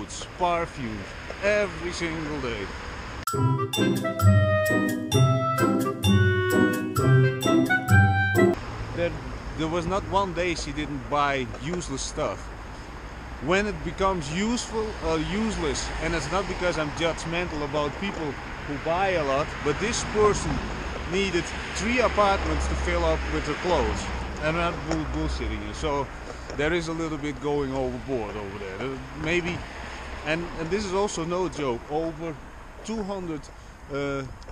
clothes, perfumes, every single day. There was not one day she didn't buy useless stuff. When it becomes useful or useless, and it's not because I'm judgmental about people who buy a lot, but this person needed 3 apartments to fill up with her clothes. And I'm not bullshitting you. So there is a little bit going overboard over there. Maybe, and this is also no joke, over 200,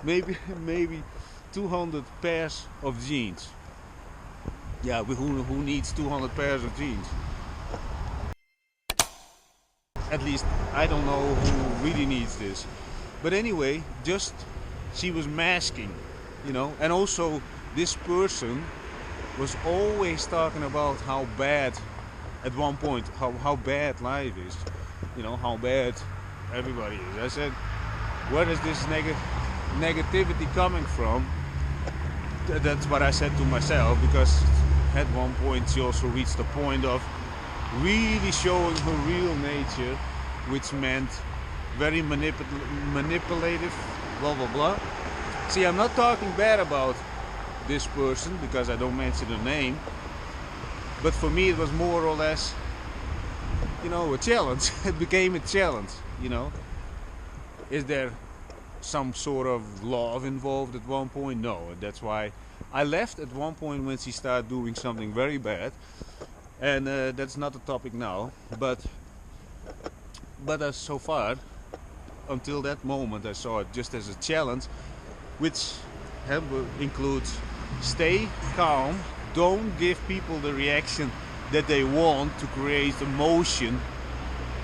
maybe 200 pairs of jeans. Yeah, who needs 200 pairs of jeans? At least I don't know who really needs this. But anyway, just she was masking, you know. And also this person was always talking about how bad, at one point, how bad life is, you know, how bad everybody is. I said, where is this negativity coming from? That's what I said to myself, because at one point she also reached the point of really showing her real nature, which meant very manipulative, blah blah blah. See, I'm not talking bad about this person because I don't mention her name, but for me it was more or less, you know, a challenge. It became a challenge, you know. Is there some sort of love involved at one point? No, and that's why I left at one point when she started doing something very bad, and that's not the topic now, but so far, until that moment, I saw it just as a challenge, which includes stay calm, don't give people the reaction that they want to create emotion.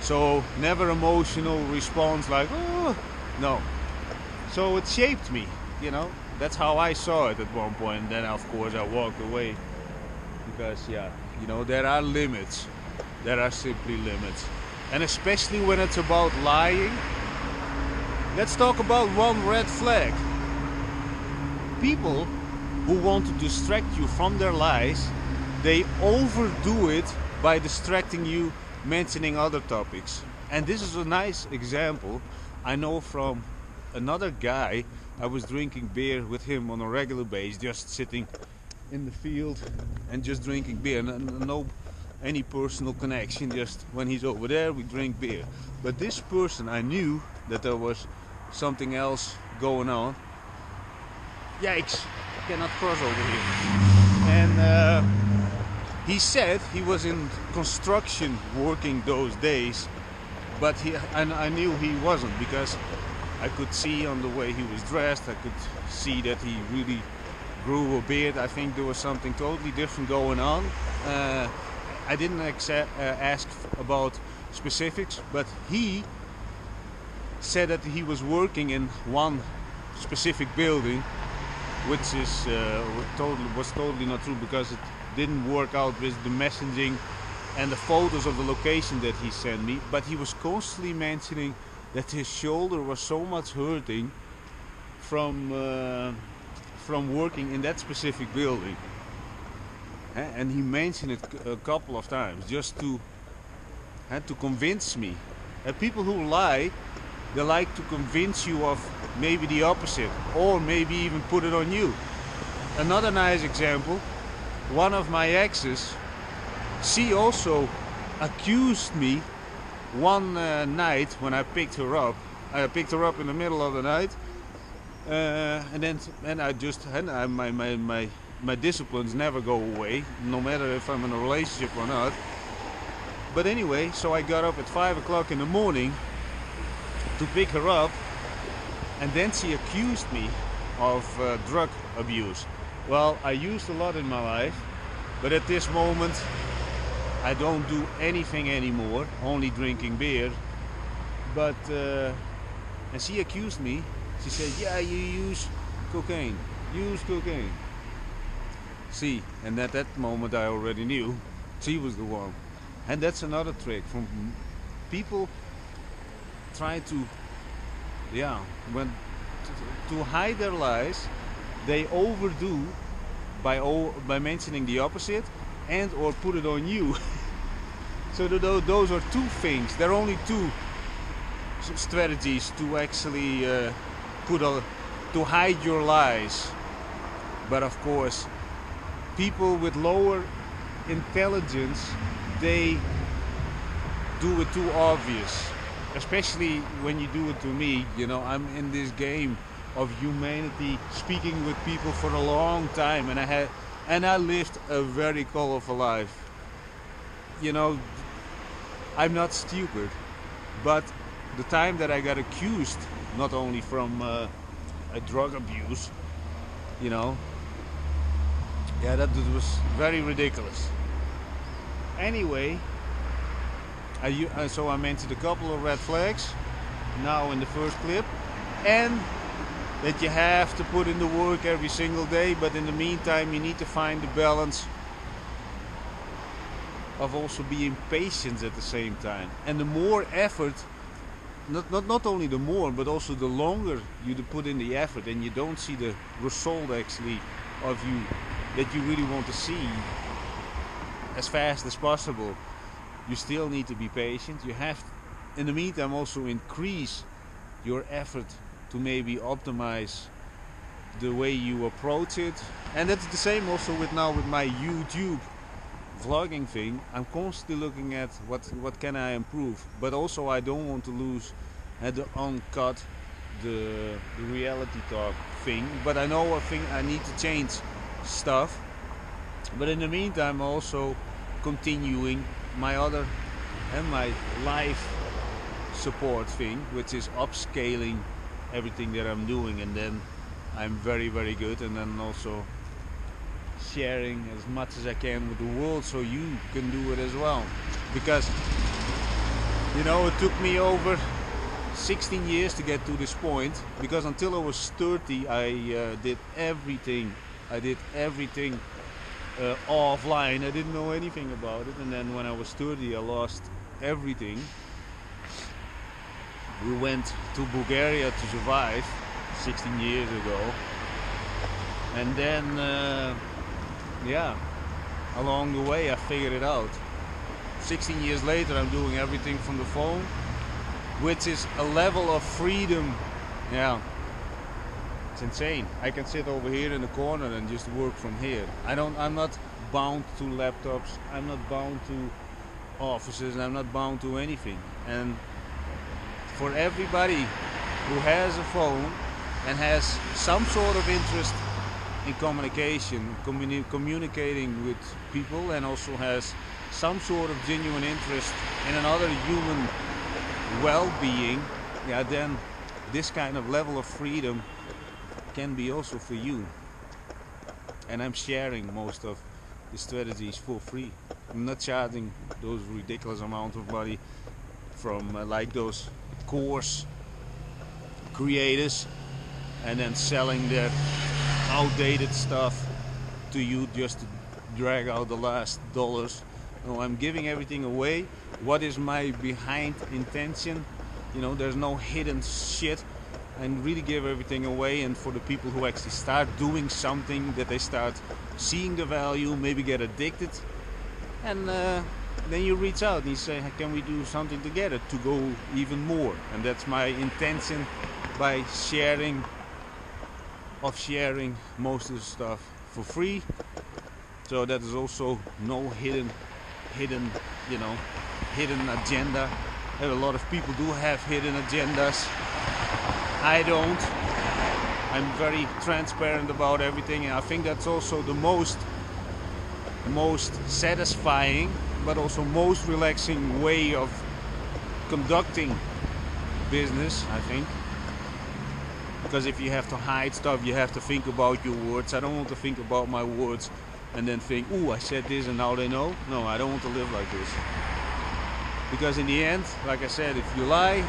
So never emotional response like, oh, no. So it shaped me, you know. That's how I saw it at one point. And then of course I walked away, because yeah, you know, there are limits. There are simply limits. And especially when it's about lying. Let's talk about one red flag. People who want to distract you from their lies, they overdo it by distracting you, mentioning other topics. And this is a nice example I know from another guy. I was drinking beer with him on a regular basis, just sitting in the field and just drinking beer. No any personal connection, just when he's over there we drink beer. But this person, I knew that there was something else going on. Yikes, cannot cross over here. And he said he was in construction working those days, but I knew he wasn't, because I could see on the way he was dressed, I could see that he really grew a beard. I think there was something totally different going on. I didn't ask about specifics, but he said that he was working in one specific building, which is was totally not true, because it didn't work out with the messaging and the photos of the location that he sent me. But he was constantly mentioning that his shoulder was so much hurting from working in that specific building. And he mentioned it a couple of times just to convince me. And people who lie, they like to convince you of maybe the opposite, or maybe even put it on you. Another nice example, one of my exes, she also accused me one night when I picked her up. I picked her up in the middle of the night, my disciplines never go away, no matter if I'm in a relationship or not. But anyway, so I got up at 5 o'clock in the morning to pick her up, and then she accused me of drug abuse. Well, I used a lot in my life, but at this moment I don't do anything anymore, only drinking beer. But and she accused me. She said, yeah, you use cocaine. See, and at that moment I already knew she was the one. And that's another trick from people try to, to hide their lies. They overdo by mentioning the opposite and or put it on you. So those are two things. There are only two strategies to actually to hide your lies. But of course, people with lower intelligence, they do it too obvious. Especially when you do it to me. You know, I'm in this game of humanity, speaking with people for a long time, and I lived a very colorful life. You know, I'm not stupid, but the time that I got accused, not only from a drug abuse, you know, yeah, that was very ridiculous. Anyway, so I mentioned a couple of red flags now in the first clip, and that you have to put in the work every single day, but in the meantime you need to find the balance of also being patient at the same time. And the more effort, not only the more, but also the longer you put in the effort and you don't see the result actually of you that you really want to see as fast as possible, you still need to be patient. You have to, in the meantime, also increase your effort to maybe optimize the way you approach it. And that's the same also with my YouTube vlogging thing. I'm constantly looking at what can I improve, but also I don't want to lose the uncut, the reality talk thing. But I know I need to change stuff. But in the meantime, also continuing my other and my life support thing, which is upscaling everything that I'm doing, and then I'm very, very good, and then also sharing as much as I can with the world so you can do it as well. Because, you know, it took me over 16 years to get to this point, because until I was 30 I did everything offline. I didn't know anything about it, and then when I was 30 I lost everything. We went to Bulgaria to survive 16 years ago, and then yeah, along the way I figured it out. 16 years later I'm doing everything from the phone, which is a level of freedom. Yeah, it's insane. I can sit over here in the corner and just work from here. I'm not bound to laptops, I'm not bound to offices, I'm not bound to anything. And for everybody who has a phone and has some sort of interest in communication, communicating with people, and also has some sort of genuine interest in another human well-being, yeah, then this kind of level of freedom can be also for you. And I'm sharing most of the strategies for free. I'm not charging those ridiculous amount of money from like those course creators, and then selling their outdated stuff to you just to drag out the last dollars. No, I'm giving everything away. What is my behind intention? You know, there's no hidden shit. And really give everything away, and for the people who actually start doing something, that they start seeing the value, maybe get addicted, and then you reach out and you say, can we do something together to go even more? And that's my intention by sharing most of the stuff for free. So that is also no hidden agenda. A lot of people do have hidden agendas. I don't. I'm very transparent about everything, and I think that's also the most satisfying, but also most relaxing way of conducting business, I think. Because if you have to hide stuff, you have to think about your words. I don't want to think about my words and then think, ooh, I said this and now they know. No, I don't want to live like this. Because in the end, like I said, if you lie,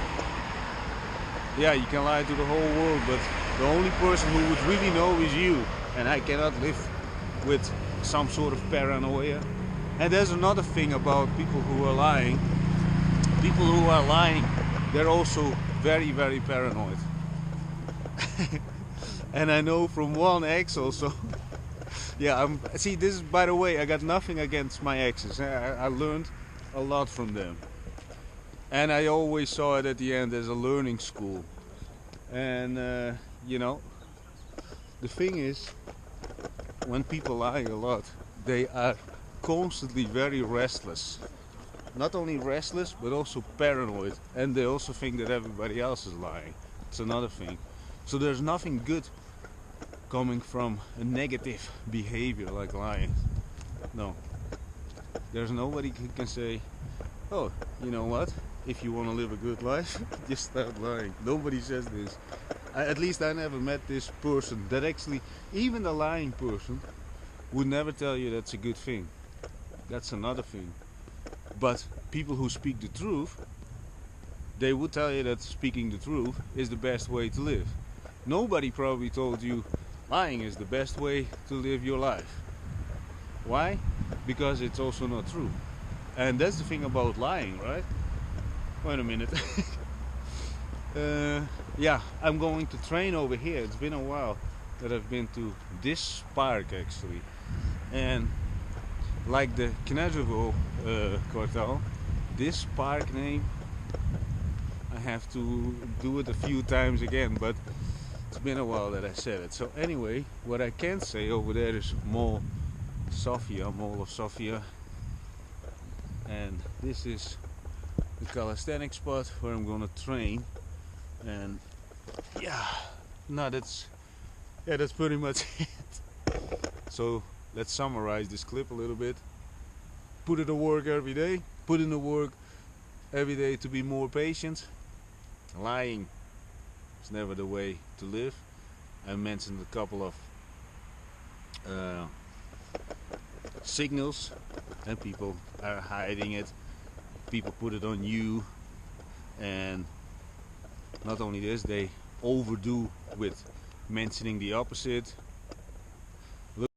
yeah, you can lie to the whole world, but the only person who would really know is you. And I cannot live with some sort of paranoia. And there's another thing about people who are lying. People who are lying, they're also very, very paranoid. And I know from one ex also. Yeah, see, this is, by the way, I got nothing against my exes. I learned a lot from them. And I always saw it at the end as a learning school. And you know, the thing is, when people lie a lot, they are constantly very restless. Not only restless, but also paranoid. And they also think that everybody else is lying. It's another thing. So there's nothing good coming from a negative behavior like lying. No. There's nobody who can say, oh, you know what? If you want to live a good life, just stop lying. Nobody says this. At least I never met this person that actually, even the lying person, would never tell you that's a good thing. That's another thing. But people who speak the truth, they would tell you that speaking the truth is the best way to live. Nobody probably told you lying is the best way to live your life. Why? Because it's also not true. And that's the thing about lying, right? Wait a minute. Yeah, I'm going to train over here. It's been a while that I've been to this park actually. And like the Knezevo kwartaal, this park name, I have to do it a few times again, but it's been a while that I said it. So anyway, what I can say over there is Mall of Sofia. And this is the calisthenics spot where I'm gonna train. And yeah, no, that's pretty much it. So let's summarize this clip a little bit. Put it to work every day. Put in the work every day to be more patient. Lying is never the way to live. I mentioned a couple of signals, and people are hiding it. People put it on you, and not only this, they overdo with mentioning the opposite. Look.